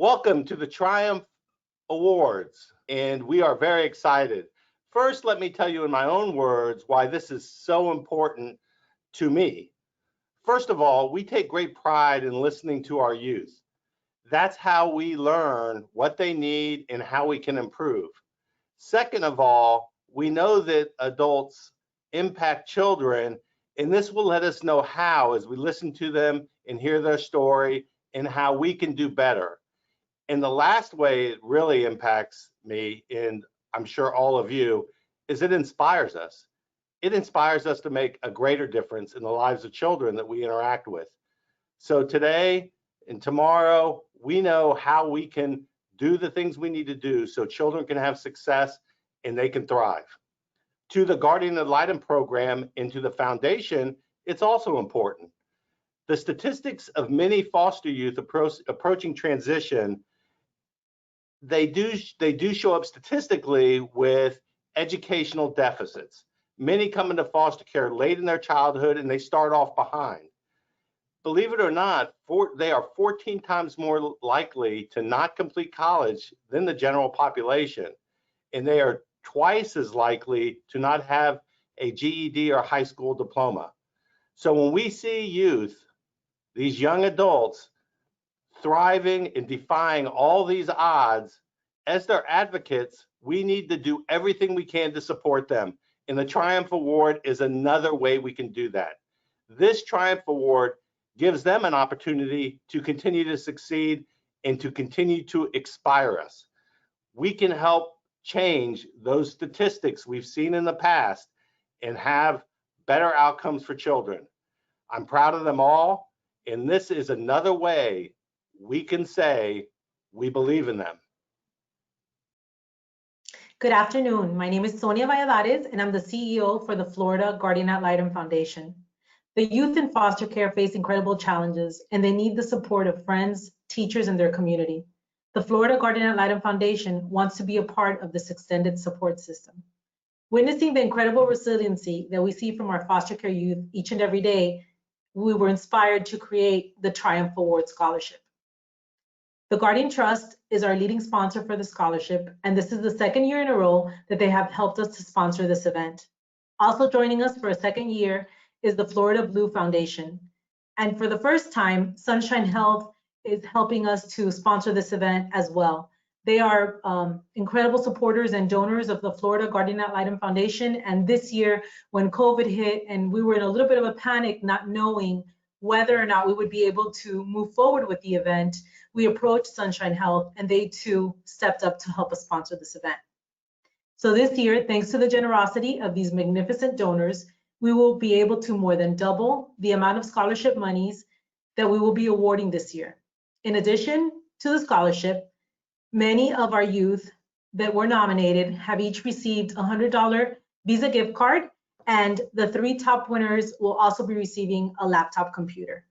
Welcome to the Triumph Awards, and we are very excited. First, let me tell you in my own words why this is so important to me. First of all, we take great pride in listening to our youth. That's how we learn what they need and how we can improve. Second of all, we know that adults impact children, and this will let us know how as we listen to them and hear their story and how we can do better. And the last way it really impacts me, and I'm sure all of you, is it inspires us. It inspires us to make a greater difference in the lives of children that we interact with. So today and tomorrow, we know how we can do the things we need to do so children can have success and they can thrive. To the Guardian Ad Litem program and to the foundation, it's also important. The statistics of many foster youth approaching transition, they do show up statistically with educational deficits. Many come into foster care late in their childhood and they start off behind. Believe it or not, they are 14 times more likely to not complete college than the general population. And they are twice as likely to not have a GED or high school diploma. So when we see youth, these young adults, thriving and defying all these odds, as their advocates, we need to do everything we can to support them. And the Triumph Award is another way we can do that. This Triumph Award gives them an opportunity to continue to succeed and to continue to inspire us. We can help change those statistics we've seen in the past and have better outcomes for children. I'm proud of them all, and this is another way we can say we believe in them. Good afternoon. My name is Sonia Valladares, and I'm the CEO for the Florida Guardian Ad Litem Foundation. The youth in foster care face incredible challenges, and they need the support of friends, teachers, and their community. The Florida Guardian Ad Litem Foundation wants to be a part of this extended support system. Witnessing the incredible resiliency that we see from our foster care youth each and every day, we were inspired to create the Triumph Award Scholarship. The Guardian Trust is our leading sponsor for the scholarship, and this is the second year in a row that they have helped us to sponsor this event. Also joining us for a second year is the Florida Blue Foundation. And for the first time, Sunshine Health is helping us to sponsor this event as well. They are incredible supporters and donors of the Florida Guardian Ad Litem Foundation. And this year, when COVID hit and we were in a little bit of a panic, not knowing whether or not we would be able to move forward with the event, we approached Sunshine Health and they too stepped up to help us sponsor this event. So this year, thanks to the generosity of these magnificent donors, we will be able to more than double the amount of scholarship monies that we will be awarding this year. In addition to the scholarship, many of our youth that were nominated have each received a $100 Visa gift card, and the 3 top winners will also be receiving a laptop computer.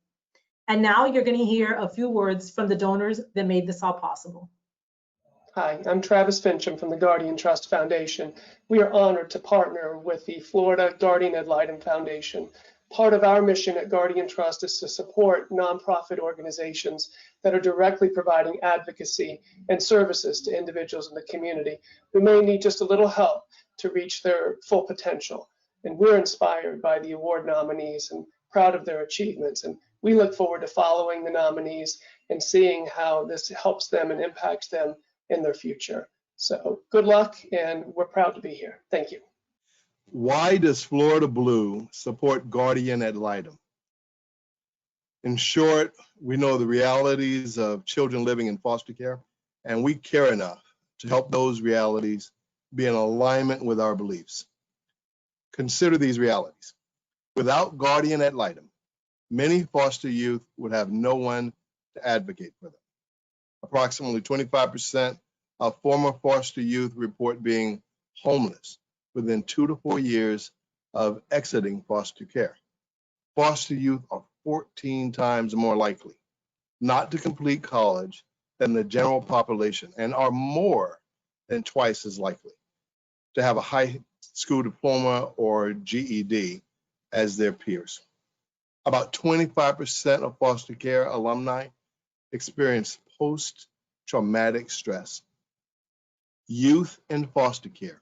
And now you're going to hear a few words from the donors that made this all possible. Hi, I'm Travis Fincham from the Guardian Trust Foundation. We are honored to partner with the Florida Guardian Ad Litem Foundation. Part of our mission at Guardian Trust is to support nonprofit organizations that are directly providing advocacy and services to individuals in the community who may need just a little help to reach their full potential. And we're inspired by the award nominees and proud of their achievements. And we look forward to following the nominees and seeing how this helps them and impacts them in their future. So good luck, and we're proud to be here. Thank you. Why does Florida Blue support Guardian Ad Litem? In short, we know the realities of children living in foster care, and we care enough to help those realities be in alignment with our beliefs. Consider these realities. Without Guardian Ad Litem, many foster youth would have no one to advocate for them. Approximately 25% of former foster youth report being homeless within 2 to 4 years of exiting foster care. Foster youth are 14 times more likely not to complete college than the general population and are more than twice as likely to have a high school diploma or GED as their peers. About 25% of foster care alumni experience post post-traumatic stress. Youth in foster care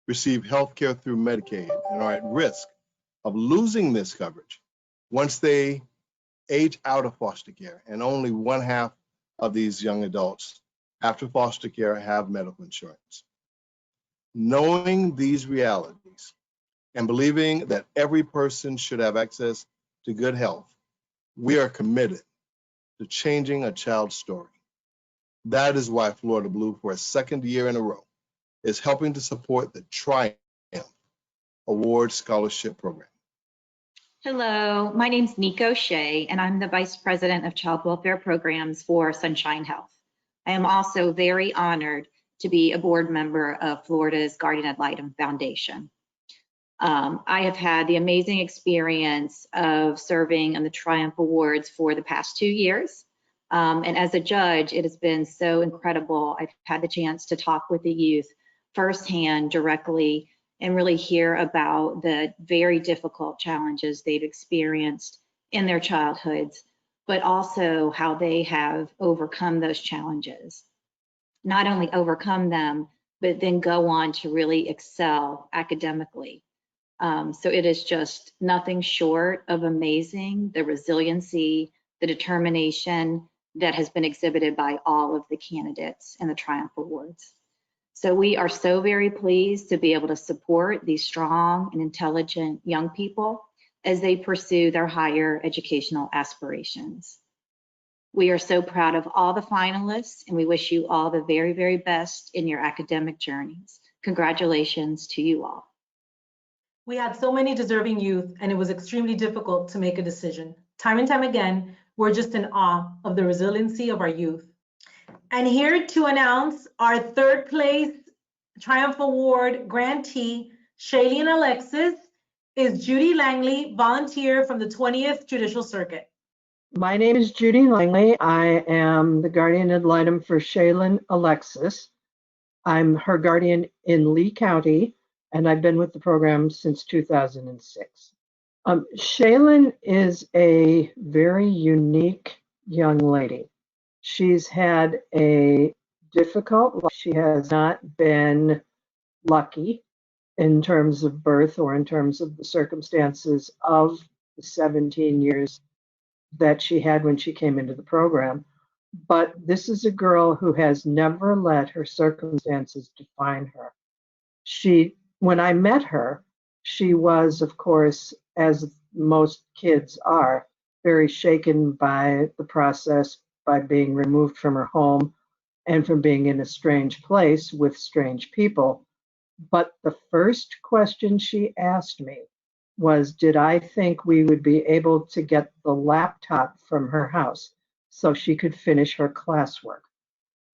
receive health care through Medicaid and are at risk of losing this coverage once they age out of foster care, and only one half of these young adults after foster care have medical insurance. Knowing these realities and believing that every person should have access to good health, we are committed to changing a child's story. That is why Florida Blue, for a second year in a row, is helping to support the Triumph Award Scholarship Program. Hello, my name's Nico Shea, and I'm the Vice President of Child Welfare Programs for Sunshine Health. I am also very honored to be a board member of Florida's Guardian Ad Litem Foundation. I have had the amazing experience of serving on the Triumph Awards for the past 2 years. And as a judge, it has been so incredible. I've had the chance to talk with the youth firsthand, directly, and really hear about the very difficult challenges they've experienced in their childhoods, but also how they have overcome those challenges. Not only overcome them, but then go on to really excel academically. So it is just nothing short of amazing, the resiliency, the determination that has been exhibited by all of the candidates in the Triumph Awards. So we are so very pleased to be able to support these strong and intelligent young people as they pursue their higher educational aspirations. We are so proud of all the finalists, and we wish you all the very, very best in your academic journeys. Congratulations to you all. We had so many deserving youth, and it was extremely difficult to make a decision. Time and time again, we're just in awe of the resiliency of our youth. And here to announce our third place Triumph Award grantee, Shailene Alexis, is Judy Langley, volunteer from the 20th Judicial Circuit. My name is Judy Langley. I am the guardian ad litem for Shailene Alexis. I'm her guardian in Lee County, and I've been with the program since 2006. Shailene is a very unique young lady. She's had a difficult life. She has not been lucky in terms of birth or in terms of the circumstances of the 17 years that she had when she came into the program. But this is a girl who has never let her circumstances define her. When I met her, she was, of course, as most kids are, very shaken by the process, by being removed from her home and from being in a strange place with strange people. But the first question she asked me was, did I think we would be able to get the laptop from her house so she could finish her classwork?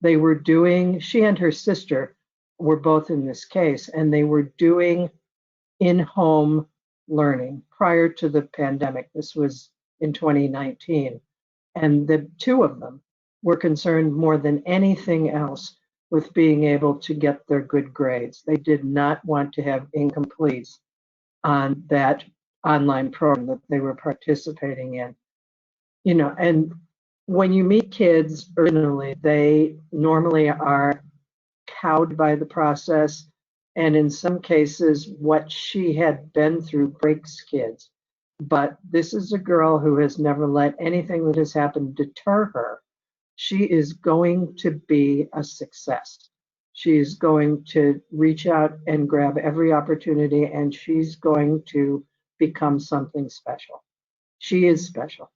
She and her sister were both in this case, and they were doing in-home learning prior to the pandemic. This was in 2019. And the two of them were concerned more than anything else with being able to get their good grades. They did not want to have incompletes on that online program that they were participating in. And when you meet kids originally, they normally are cowed by the process. And in some cases, what she had been through breaks kids. But this is a girl who has never let anything that has happened deter her. She is going to be a success. She's going to reach out and grab every opportunity, and she's going to become something special. She is special.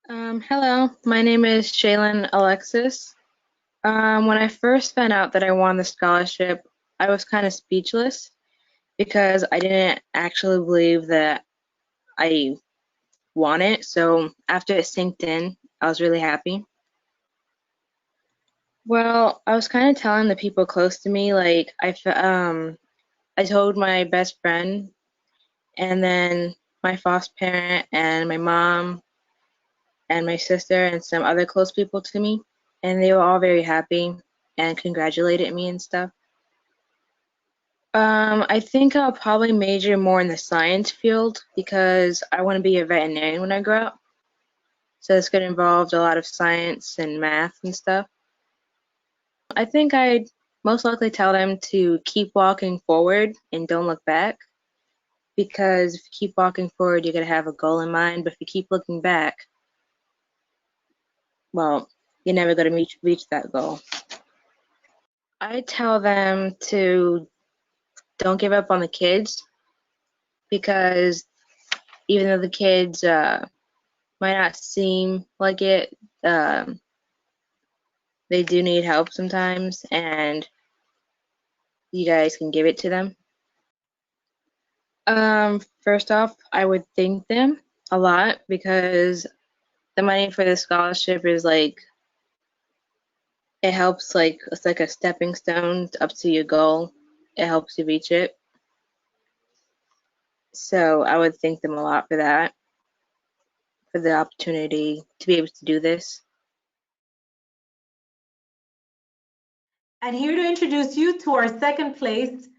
Hello, my name is Shailene Alexis. When I first found out that I won the scholarship, I was kind of speechless because I didn't actually believe that I won it. So after it sinked in, I was really happy. Well, I was kind of telling the people close to me, like I told my best friend, and then my foster parent and my mom and my sister and some other close people to me, and they were all very happy and congratulated me and stuff. I think I'll probably major more in the science field because I want to be a veterinarian when I grow up. So it's going to involve a lot of science and math and stuff. I think I'd most likely tell them to keep walking forward and don't look back, because if you keep walking forward, you're going to have a goal in mind, but if you keep looking back, well, you're never going to reach that goal. I tell them to don't give up on the kids, because even though the kids might not seem like it, they do need help sometimes, and you guys can give it to them. First off, I would thank them a lot, because the money for the scholarship is like, it helps, like, it's like a stepping stone up to your goal. It helps you reach it. So I would thank them a lot for that, for the opportunity to be able to do this. And here to introduce you to our second place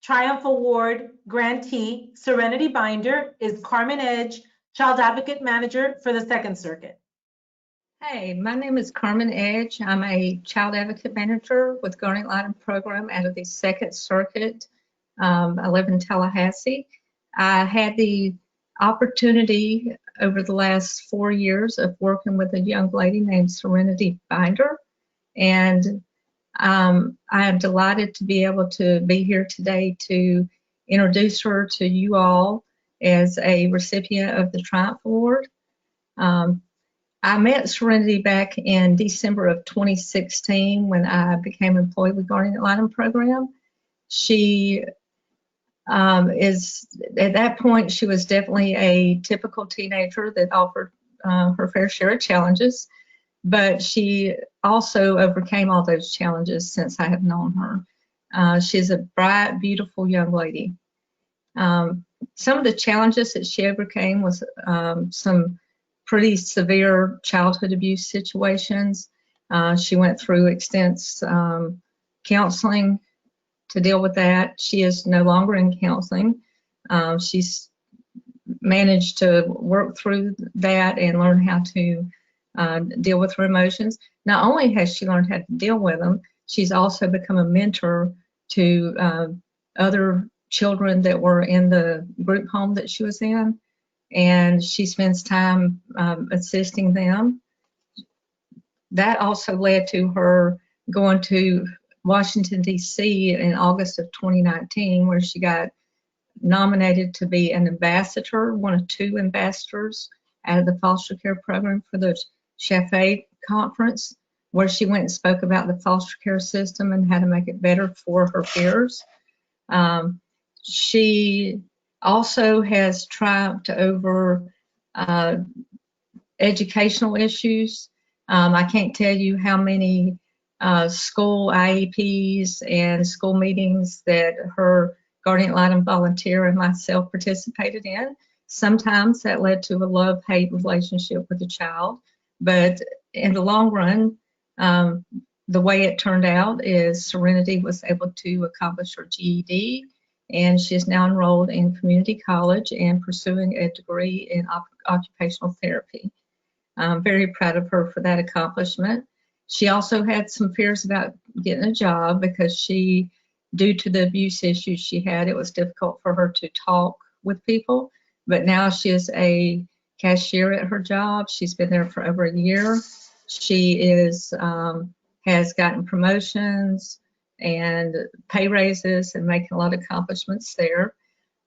Triumph Award grantee, Serenity Binder, is Carmen Edge, Child Advocate Manager for the Second Circuit. Hey, my name is Carmen Edge. I'm a Child Advocate Manager with Garnet Litem Program out of the Second Circuit. I live in Tallahassee. I had the opportunity over the last 4 years of working with a young lady named Serenity Binder, and I am delighted to be able to be here today to introduce her to you all as a recipient of the Triumph Award. I met Serenity back in December of 2016 when I became employed with Garnet Litem Program. She is, at that point, she was definitely a typical teenager that offered her fair share of challenges, but she also overcame all those challenges since I have known her. She's a bright, beautiful young lady. Some of the challenges that she overcame was some pretty severe childhood abuse situations. She went through extensive counseling to deal with that. She is no longer in counseling. She's managed to work through that and learn how to deal with her emotions. Not only has she learned how to deal with them, she's also become a mentor to other children that were in the group home that she was in, and she spends time assisting them. That also led to her going to Washington, D.C. in August of 2019, where she got nominated to be an ambassador, one of 2 ambassadors out of the foster care program for the Chaffee Conference, where she went and spoke about the foster care system and how to make it better for her peers. She also has triumphed over educational issues. I can't tell you how many school IEPs and school meetings that her Garnet Litem volunteer and myself participated in. Sometimes that led to a love-hate relationship with the child, but in the long run, the way it turned out is Serenity was able to accomplish her GED, and she is now enrolled in community college and pursuing a degree in occupational therapy. I'm very proud of her for that accomplishment. She also had some fears about getting a job because she, due to the abuse issues she had, it was difficult for her to talk with people. But now she is a cashier at her job. She's been there for over a year. She has gotten promotions and pay raises and making a lot of accomplishments there.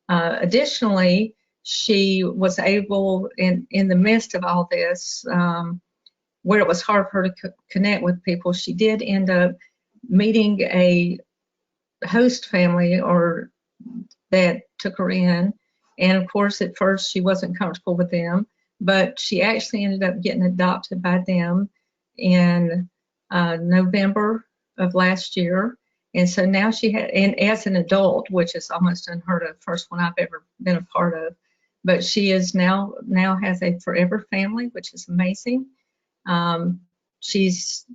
Additionally, she was able, in the midst of all this, where it was hard for her to connect with people, she did end up meeting a host family or that took her in. And of course, at first she wasn't comfortable with them, but she actually ended up getting adopted by them in November of last year. And so now she had, and as an adult, which is almost unheard of, first one I've ever been a part of, but she is now has a forever family, which is amazing. I'm just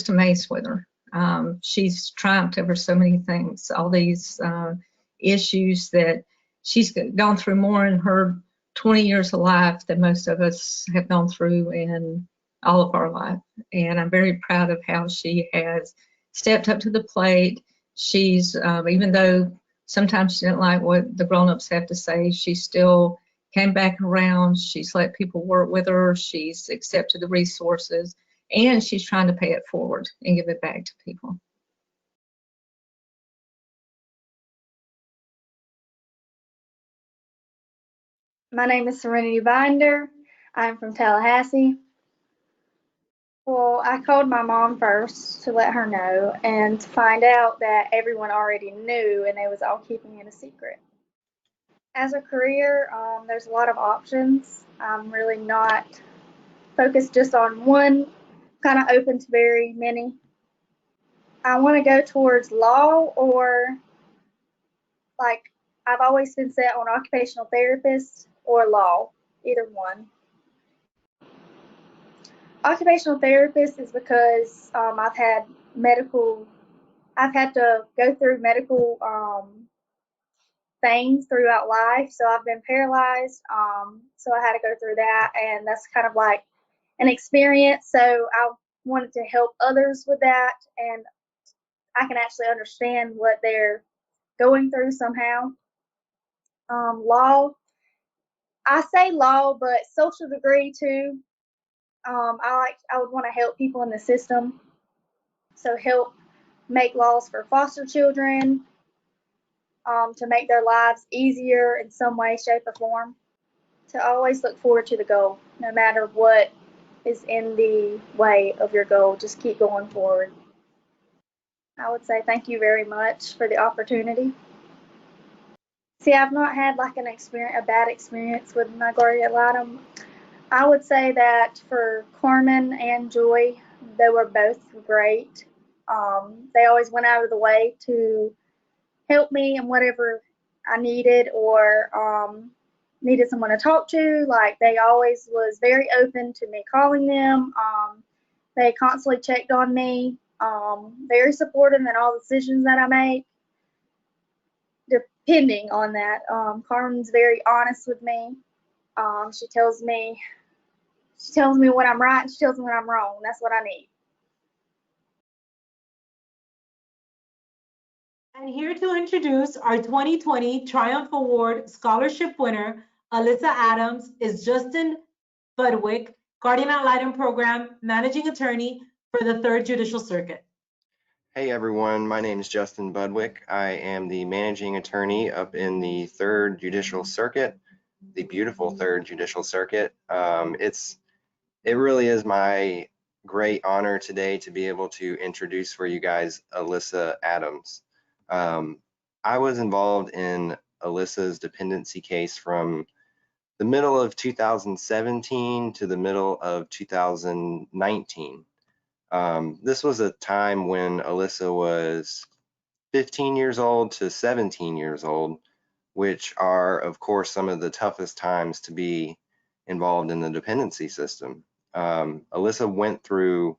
amazed with her. She's triumphed over so many things, all these issues that she's gone through more in her 20 years of life than most of us have gone through in all of our life. And I'm very proud of how she has stepped up to the plate. She's, even though sometimes she didn't like what the grown-ups have to say, she still came back around. She's let people work with her. She's accepted the resources, and she's trying to pay it forward and give it back to people. My name is Serenity Binder. I'm from Tallahassee. Well, I called my mom first to let her know and to find out that everyone already knew and they was all keeping it a secret. As a career, there's a lot of options. I'm really not focused just on one, kind of open to very many. I want to go towards law, or like I've always been set on occupational therapist or law, either one. Occupational therapist is because I've had to go through medical things throughout life. So I've been paralyzed, so I had to go through that, and that's kind of like an experience. So I wanted to help others with that, and I can actually understand what they're going through somehow. Law, I say law, but social degree too. I would want to help people in the system, so help make laws for foster children, to make their lives easier in some way, shape, or form. To always look forward to the goal, no matter what is in the way of your goal. Just keep going forward. I would say thank you very much for the opportunity. See, I've not had like a bad experience with my guardian ad litem. I would say that for Carmen and Joy, they were both great. They always went out of the way to help me in whatever I needed, or needed someone to talk to. Like, they always was very open to me calling them. They constantly checked on me. Very supportive in all decisions that I make. Depending on that, Carmen's very honest with me. She tells me when I'm right, and she tells me when I'm wrong. That's what I need. And here to introduce our 2020 Triumph Award Scholarship winner, Alyssa Adams, is Justin Budwick, Guardian Ad Litem Program Managing Attorney for the 3rd Judicial Circuit. Hey everyone, my name is Justin Budwick. I am the managing attorney up in the 3rd Judicial Circuit, the beautiful 3rd Judicial Circuit. It really is my great honor today to be able to introduce for you guys Alyssa Adams. I was involved in Alyssa's dependency case from the middle of 2017 to the middle of 2019. This was a time when Alyssa was 15 years old to 17 years old, which are, of course, some of the toughest times to be involved in the dependency system. Alyssa went through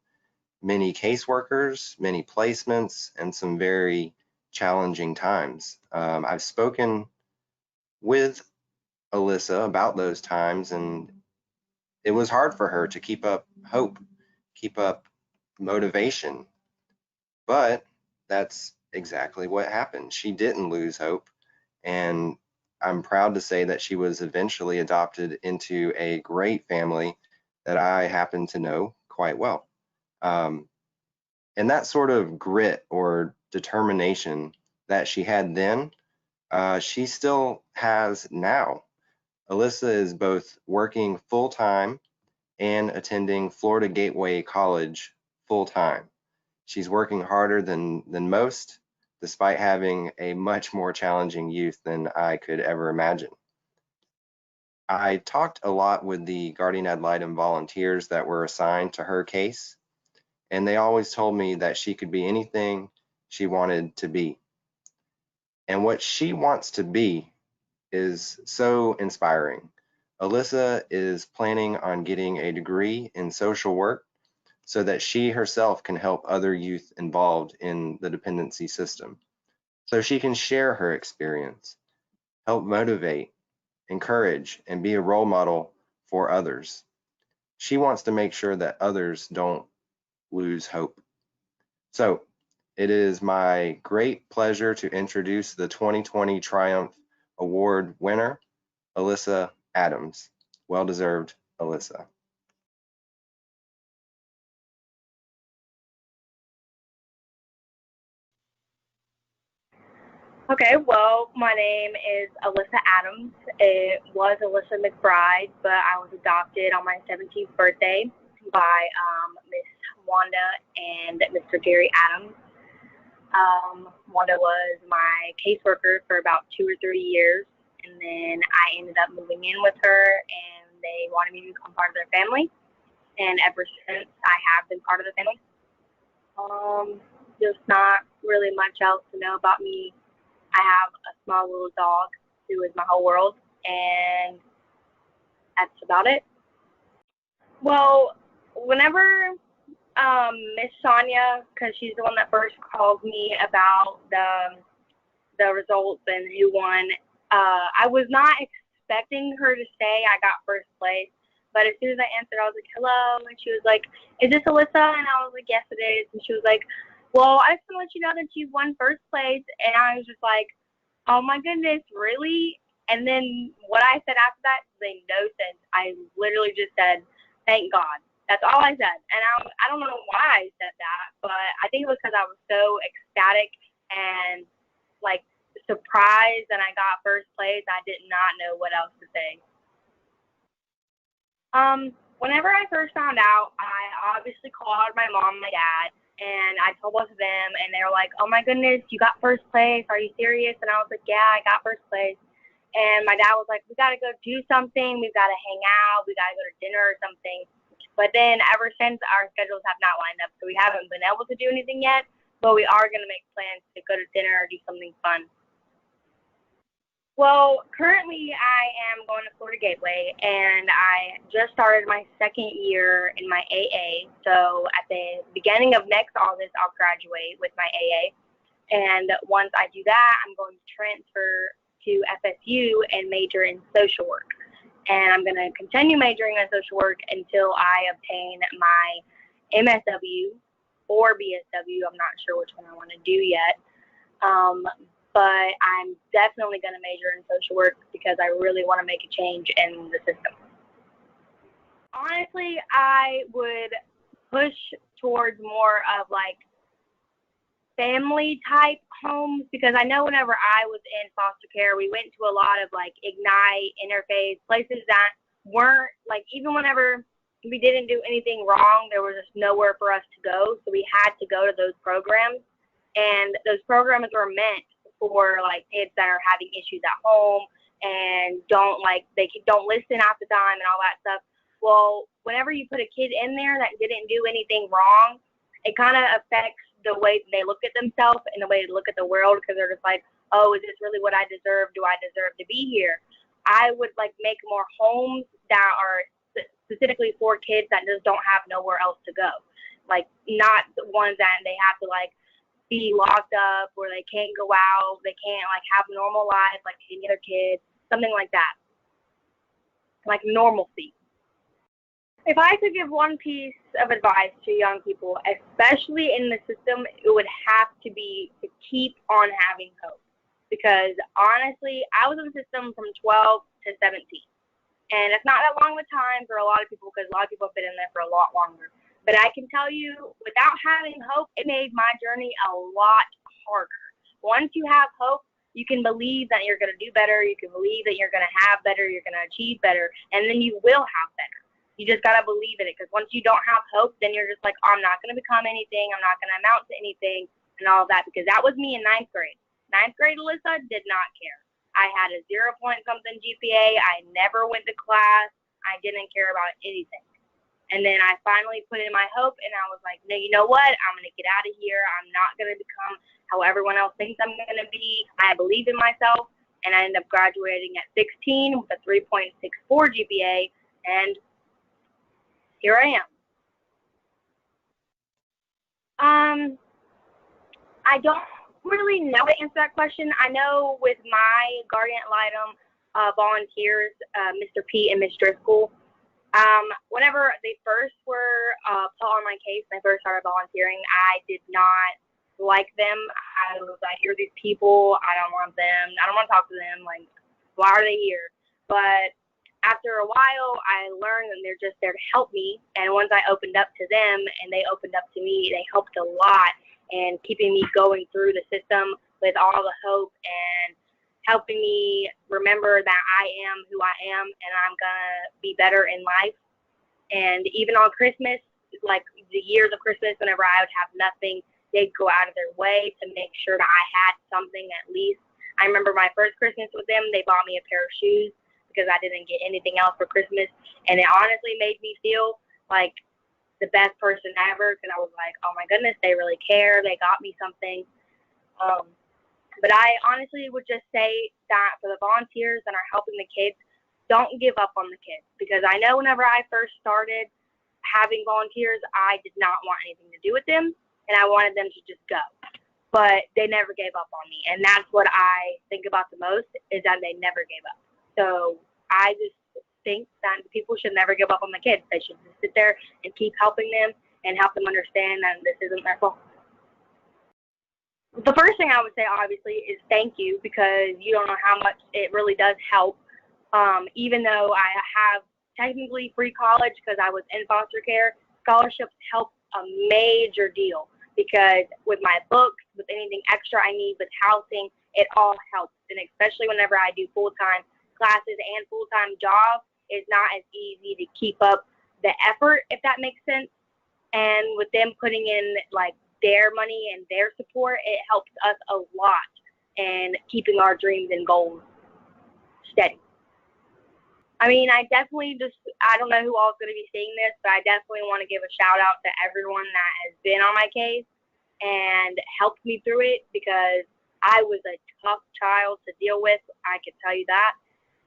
many caseworkers, many placements, and some very challenging times. I've spoken with Alyssa about those times, and it was hard for her to keep up hope, keep up motivation. But that's exactly what happened. She didn't lose hope, and I'm proud to say that she was eventually adopted into a great family that I happen to know quite well. And that sort of grit or determination that she had then, she still has now. Alyssa is both working full-time and attending Florida Gateway College full-time. She's working harder than most, despite having a much more challenging youth than I could ever imagine. I talked a lot with the Guardian Ad Litem volunteers that were assigned to her case, and they always told me that she could be anything she wanted to be. And what she wants to be is so inspiring. Alyssa is planning on getting a degree in social work so that she herself can help other youth involved in the dependency system. So she can share her experience, help motivate, encourage, and be a role model for others. She wants to make sure that others don't lose hope. So it is my great pleasure to introduce the 2020 Triumph Award winner, Alyssa Adams. Well deserved, Alyssa. Okay, well, my name is Alyssa Adams. It was Alyssa McBride, but I was adopted on my 17th birthday by Miss Wanda and Mr. Jerry Adams. Wanda was my caseworker for about 2 or 3 years, and then I ended up moving in with her, and they wanted me to become part of their family, and ever since I have been part of the family. Just not really much else to know about me. I have a small little dog who is my whole world, and that's about it. Well, whenever Miss Sonia, because she's the one that first called me about the results and who won, I was not expecting her to say I got first place, but as soon as I answered, I was like, hello, and she was like, is this Alyssa? And I was like, yes, it is. And she was like, well, I just want to let you know that you won first place. And I was just like, oh my goodness, really? And then what I said after that made no sense. I literally just said, thank God. That's all I said. And I don't know why I said that, but I think it was because I was so ecstatic and like surprised and I got first place. I did not know what else to say. Whenever I first found out, I obviously called my mom and my dad, and I told both of them, and they were like, oh my goodness, you got first place. Are you serious? And I was like, yeah, I got first place. And my dad was like, we got to go do something. We've got to hang out. We got to go to dinner or something. But then ever since, our schedules have not lined up, so we haven't been able to do anything yet, but we are going to make plans to go to dinner or do something fun. Well, currently I am going to Florida Gateway, and I just started my second year in my AA. So at the beginning of next August, I'll graduate with my AA. And once I do that, I'm going to transfer to FSU and major in social work. And I'm going to continue majoring in social work until I obtain my MSW or BSW. I'm not sure which one I want to do yet. But I'm definitely going to major in social work because I really want to make a change in the system. Honestly, I would push towards more of like family type homes because I know whenever I was in foster care, we went to a lot of like Ignite, Interface, places that weren't like, even whenever we didn't do anything wrong, there was just nowhere for us to go. So we had to go to those programs, and those programs were meant for like kids that are having issues at home and don't listen half the time and all that stuff. Well, whenever you put a kid in there that didn't do anything wrong, it kind of affects the way they look at themselves and the way they look at the world, because they're just like, oh, is this really what I deserve? Do I deserve to be here? I would like make more homes that are specifically for kids that just don't have nowhere else to go. Like not the ones that they have to like be locked up where they can't go out, they can't like have normal lives like any other kids, something like that. Like normalcy. If I could give one piece of advice to young people, especially in the system, it would have to be to keep on having hope. Because honestly, I was in the system from 12 to 17. And it's not that long of a time for a lot of people because a lot of people have been in there for a lot longer. But I can tell you, without having hope, it made my journey a lot harder. Once you have hope, you can believe that you're going to do better. You can believe that you're going to have better. You're going to achieve better. And then you will have better. You just got to believe in it, because once you don't have hope, then you're just like, oh, I'm not going to become anything. I'm not going to amount to anything and all of that, because that was me in ninth grade. Ninth grade, Alyssa did not care. I had a 0-point-something GPA. I never went to class. I didn't care about anything. And then I finally put in my hope, and I was like, no, you know what? I'm going to get out of here. I'm not going to become how everyone else thinks I'm going to be. I believe in myself, and I ended up graduating at 16 with a 3.64 GPA, and here I am. I don't really know how to answer that question. I know with my Guardian Ad Litem volunteers, Mr. P and Ms. Driscoll, whenever they first were put on my case and I first started volunteering, I did not like them. I was like, here are these people, I don't want them, I don't want to talk to them, like, why are they here? But after a while, I learned that they're just there to help me, and once I opened up to them and they opened up to me, they helped a lot in keeping me going through the system with all the hope and helping me remember that I am who I am and I'm gonna be better in life. And even on Christmas, like the years of Christmas, whenever I would have nothing, they'd go out of their way to make sure that I had something at least. I remember my first Christmas with them, they bought me a pair of shoes because I didn't get anything else for Christmas. And it honestly made me feel like the best person ever because I was like, oh my goodness, they really care. They got me something. But I honestly would just say that for the volunteers that are helping the kids, don't give up on the kids, because I know whenever I first started having volunteers, I did not want anything to do with them, and I wanted them to just go. But they never gave up on me, and that's what I think about the most, is that they never gave up. So I just think that people should never give up on the kids. They should just sit there and keep helping them and help them understand that this isn't their fault. The first thing I would say, obviously, is thank you, because you don't know how much it really does help. Even though I have technically free college because I was in foster care, scholarships help a major deal, because with my books, with anything extra I need, with housing, it all helps. And especially whenever I do full-time classes and full-time jobs, it's not as easy to keep up the effort, if that makes sense. And with them putting in like their money and their support, it helps us a lot in keeping our dreams and goals steady. I mean, I definitely I don't know who all is going to be seeing this, but I definitely want to give a shout out to everyone that has been on my case and helped me through it, because I was a tough child to deal with, I can tell you that.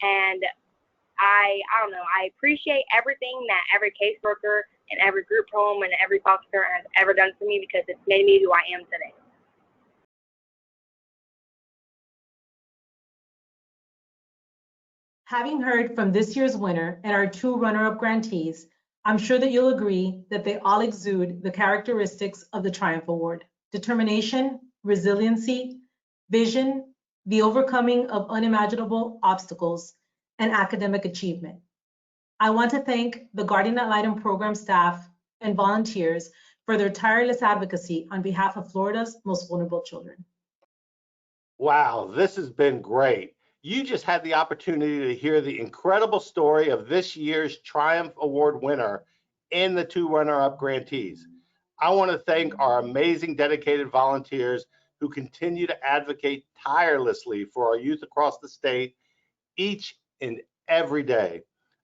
And I don't know, I appreciate everything that every caseworker and every group home and every foster parent has ever done for me, because it's made me who I am today. Having heard from this year's winner and our 2 runner-up grantees, I'm sure that you'll agree that they all exude the characteristics of the Triumph Award: determination, resiliency, vision, the overcoming of unimaginable obstacles, and academic achievement. I want to thank the Guardian Ad Litem program staff and volunteers for their tireless advocacy on behalf of Florida's most vulnerable children. Wow, this has been great. You just had the opportunity to hear the incredible story of this year's Triumph Award winner and the 2 runner-up grantees. I want to thank our amazing dedicated volunteers who continue to advocate tirelessly for our youth across the state each and every day.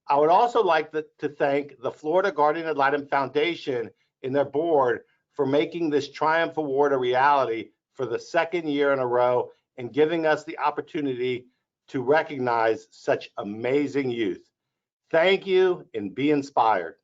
I would also like to thank the Florida Guardian Ad Litem Foundation and their board for making this Triumph Award a reality for the 2nd year in a row and giving us the opportunity to recognize such amazing youth. Thank you, and be inspired.